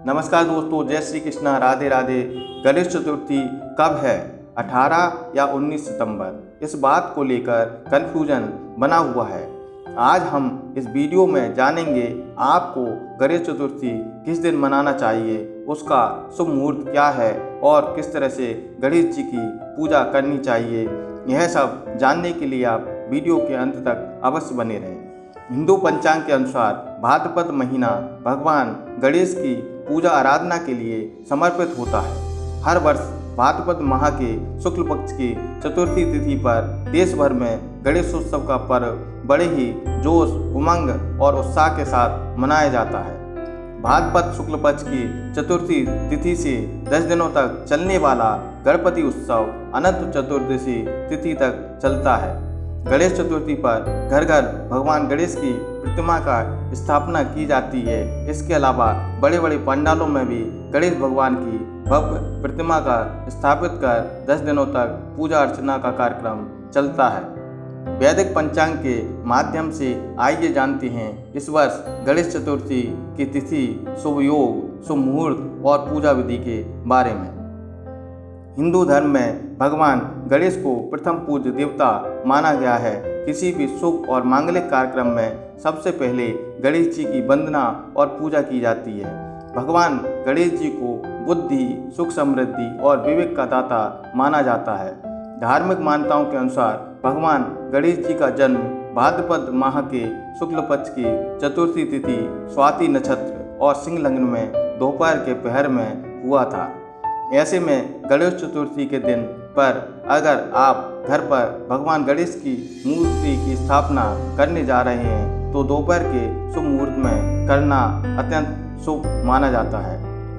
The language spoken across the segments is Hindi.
नमस्कार दोस्तों, जय श्री कृष्णा, राधे राधे। गणेश चतुर्थी कब है? 18 या 19 सितंबर? इस बात को लेकर कन्फ्यूजन बना हुआ है। आज हम इस वीडियो में जानेंगे आपको गणेश चतुर्थी किस दिन मनाना चाहिए, उसका शुभ मुहूर्त क्या है और किस तरह से गणेश जी की पूजा करनी चाहिए। यह सब जानने के लिए आप वीडियो के अंत तक अवश्य बने रहें। हिंदू पंचांग के अनुसार भाद्रपद महीना भगवान गणेश की पूजा आराधना के लिए समर्पित होता है। हर वर्ष भाद्रपद माह के शुक्ल पक्ष की चतुर्थी तिथि पर देश भर में गणेशोत्सव का पर्व बड़े ही जोश, उमंग और उत्साह के साथ मनाया जाता है। भाद्रपद शुक्ल पक्ष की चतुर्थी तिथि से 10 दिनों तक चलने वाला गणपति उत्सव अनंत चतुर्दशी तिथि तक चलता है। गणेश चतुर्थी पर घर घर भगवान गणेश की प्रतिमा का स्थापना की जाती है। इसके अलावा बड़े बड़े पंडालों में भी गणेश भगवान की भव्य प्रतिमा का स्थापित कर 10 दिनों तक पूजा अर्चना का कार्यक्रम चलता है। वैदिक पंचांग के माध्यम से आइए जानते हैं इस वर्ष गणेश चतुर्थी की तिथि, शुभ योग, शुभ मुहूर्त और पूजा विधि के बारे में। हिंदू धर्म में भगवान गणेश को प्रथम पूज्य देवता माना गया है। किसी भी शुभ और मांगलिक कार्यक्रम में सबसे पहले गणेश जी की वंदना और पूजा की जाती है। भगवान गणेश जी को बुद्धि, सुख, समृद्धि और विवेक का दाता माना जाता है। धार्मिक मान्यताओं के अनुसार भगवान गणेश जी का जन्म भाद्रपद माह के शुक्ल पक्ष की चतुर्थी तिथि स्वाति नक्षत्र और सिंह लग्न में दोपहर के पहर में हुआ था। ऐसे में गणेश चतुर्थी के दिन पर अगर आप घर पर भगवान गणेश की मूर्ति की स्थापना करने जा रहे हैं तो दोपहर के शुभ मुहूर्त में करना अत्यंत शुभ माना जाता है।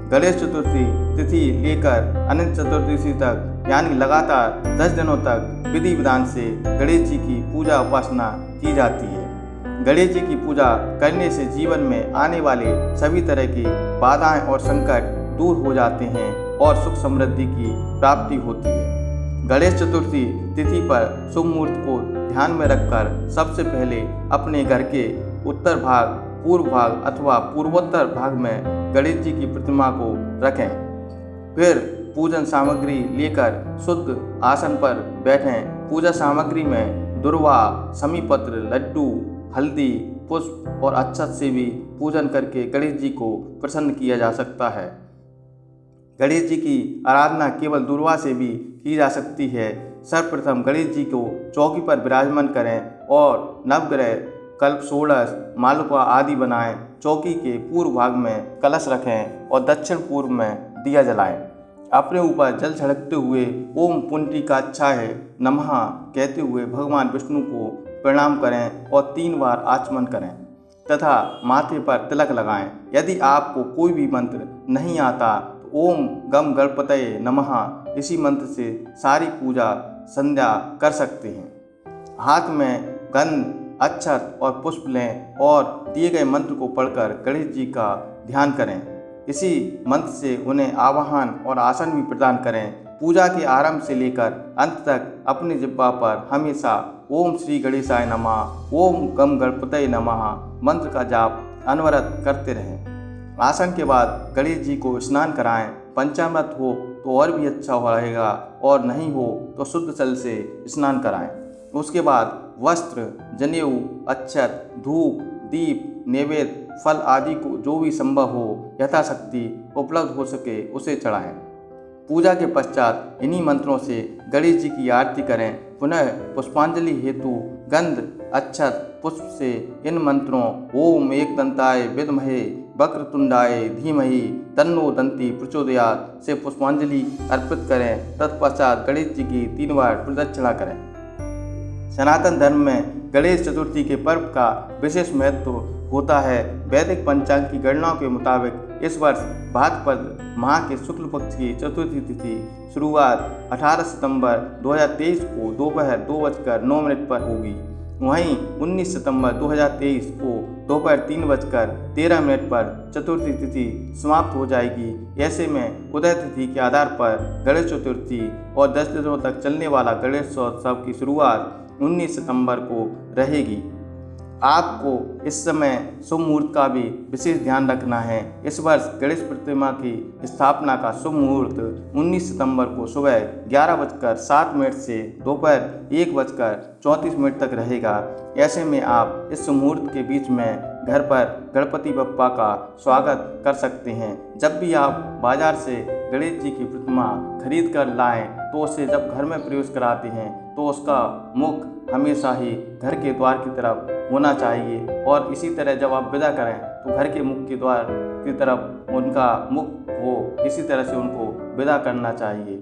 गणेश चतुर्थी तिथि लेकर अनंत चतुर्दशी तक यानी लगातार 10 दिनों तक विधि विधान से गणेश जी की पूजा उपासना की जाती है। गणेश जी की पूजा करने से जीवन में आने वाले सभी तरह की बाधाएं और संकट दूर हो जाते हैं और सुख समृद्धि की प्राप्ति होती है। गणेश चतुर्थी तिथि पर शुभ मुहूर्त को ध्यान में रखकर सबसे पहले अपने घर के उत्तर भाग, पूर्व भाग अथवा पूर्वोत्तर भाग में गणेश जी की प्रतिमा को रखें। फिर पूजन सामग्री लेकर शुद्ध आसन पर बैठें। पूजा सामग्री में दुर्वा, समीपत्र, लड्डू, हल्दी, पुष्प और अक्षत से भी पूजन करके गणेश जी को प्रसन्न किया जा सकता है। गणेश जी की आराधना केवल दुर्वा से भी की जा सकती है। सर्वप्रथम गणेश जी को चौकी पर विराजमान करें और नवग्रह, कल्प षोडश, मालपुआ आदि बनाएं। चौकी के पूर्व भाग में कलश रखें और दक्षिण पूर्व में दिया जलाएं। अपने ऊपर जल छिड़कते हुए ओम पुंडरीकाक्षाय नमः कहते हुए भगवान विष्णु को प्रणाम करें और 3 बार आचमन करें तथा माथे पर तिलक लगाएं। यदि आपको कोई भी मंत्र नहीं आता ओम गम गणपतये नमः इसी मंत्र से सारी पूजा संध्या कर सकते हैं। हाथ में गंध, अक्षत और पुष्प लें और दिए गए मंत्र को पढ़कर गणेश जी का ध्यान करें। इसी मंत्र से उन्हें आवाहन और आसन भी प्रदान करें। पूजा के आरंभ से लेकर अंत तक अपने जिह्वा पर हमेशा ओम श्री गणेशाय नमः, ओम गम गणपतये नमः मंत्र का जाप अनवरत करते रहें। आसन के बाद गणेश जी को स्नान कराएं। पंचामृत हो तो और भी अच्छा रहेगा और नहीं हो तो शुद्ध जल से स्नान कराएं। उसके बाद वस्त्र, जनेऊ, अक्षत, धूप, दीप, नैवेद्य, फल आदि को जो भी संभव हो यथाशक्ति उपलब्ध हो सके उसे चढ़ाएं। पूजा के पश्चात इन्हीं मंत्रों से गणेश जी की आरती करें। पुनः पुष्पांजलि हेतु गंध, अक्षत, पुष्प से इन मंत्रों ओम एकदंताय विद्महे वक्रतुंडाय धीमहि तन्नो दंती प्रचोदयात् से पुष्पांजलि अर्पित करें। तत्पश्चात गणेश जी की 3 बार प्रदक्षिणा करें। सनातन धर्म में गणेश चतुर्थी के पर्व का विशेष महत्व होता है। वैदिक पंचांग की गणनाओं के मुताबिक इस वर्ष भाद्रपद माह के शुक्ल पक्ष की चतुर्थी तिथि शुरुआत 18 सितंबर 2023 को दोपहर 2:09 पर होगी। वहीं 19 सितंबर 2023 को दोपहर 3:13 पर चतुर्थी तिथि समाप्त हो जाएगी। ऐसे में उदय तिथि के आधार पर गणेश चतुर्थी और 10 दिनों तक चलने वाला गणेशोत्सव की शुरुआत 19 सितंबर को रहेगी। आपको इस समय शुभ मुहूर्त का भी विशेष ध्यान रखना है। इस वर्ष गणेश प्रतिमा की स्थापना का शुभ मुहूर्त 19 सितंबर को सुबह 11:07 से दोपहर 1:34 तक रहेगा। ऐसे में आप इस मुहूर्त के बीच में घर पर गणपति बप्पा का स्वागत कर सकते हैं। जब भी आप बाजार से गणेश जी की प्रतिमा खरीद कर लाएं तो उसे जब घर में प्रवेश कराते हैं तो उसका मुख हमेशा ही घर के द्वार की तरफ होना चाहिए, और इसी तरह जब आप विदा करें तो घर के मुख के द्वार की तरफ उनका मुख हो, इसी तरह से उनको विदा करना चाहिए।